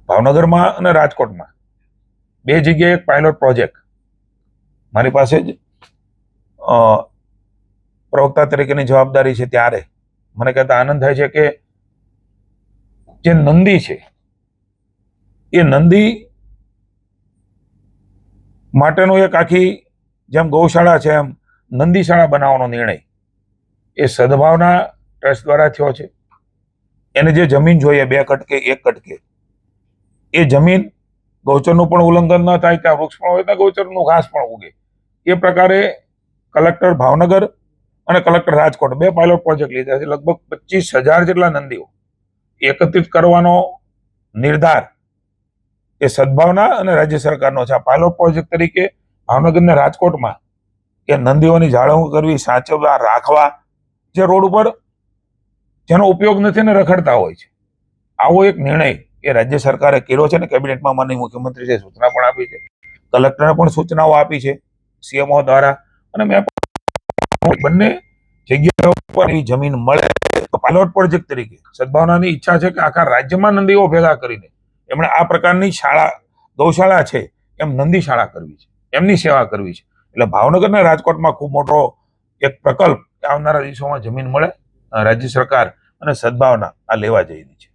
ભાવનગરમાં અને રાજકોટમાં બે જગ્યાએ એક પાયલોટ પ્રોજેક્ટ મારી પાસે જ પ્રવક્તા તરીકેની જવાબદારી છે ત્યારે મને કહેતા આનંદ થાય છે કે જે નંદી છે એ નંદી માટેનો એક આખી જેમ ગૌશાળા છે એમ નંદીશાળા બનાવવાનો નિર્ણય એ સદભાવના ટ્રસ્ટ દ્વારા થયો છે. એને જે જમીન જોઈએ 2 કટકે 1 કટકે એ જમીન ગૌચરનું પણ ઉલ્લંઘન ન થાય, ત્યાં વૃક્ષ પણ હોય ત્યાં ગૌચરનું ઘાસ પણ ઉગે એ પ્રકારે કલેક્ટર ભાવનગર અને કલેક્ટર રાજકોટ 2 પાયલોટ પ્રોજેક્ટ લીધા છે. લગભગ 25,000 જેટલા નંદીઓ એકત્રિત કરવાનો નિર્ધાર એ સદભાવના અને રાજ્ય સરકારનો છે. આ પાયલોટ પ્રોજેક્ટ તરીકે ભાવનગર અને રાજકોટમાં એ નંદીઓની જાળવણી કરવી, સાચવવા, રાખવા, જે રોડ ઉપર જેનો ઉપયોગ નથી ને રખડતા હોય છે, આવો એક નિર્ણય એ રાજ્ય સરકારે કર્યો છે ને કેબિનેટમાં માનનીય મુખ્યમંત્રીએ સૂચના પણ આપી છે, કલેક્ટરને પણ સૂચનાઓ આપી છે સીએમઓ દ્વારા, અને મેં બંને જગ્યાઓ પર એવી જમીન મળે તો પાયલોટ પ્રોજેક્ટ તરીકે સદભાવનાની ઈચ્છા છે કે આખા રાજ્યમાં નંદીઓ ભેગા કરીને એમણે આ પ્રકારની શાળા ગૌશાળા છે એમ નંદી શાળા કરવી છે, એમની સેવા કરવી છે. એટલે ભાવનગર અને રાજકોટમાં ખૂબ મોટો એક પ્રકલ્પ આવનારા દિવસોમાં જમીન મળે રાજ્ય સરકાર અને સદભાવના આ લેવા જઈ રહી છે.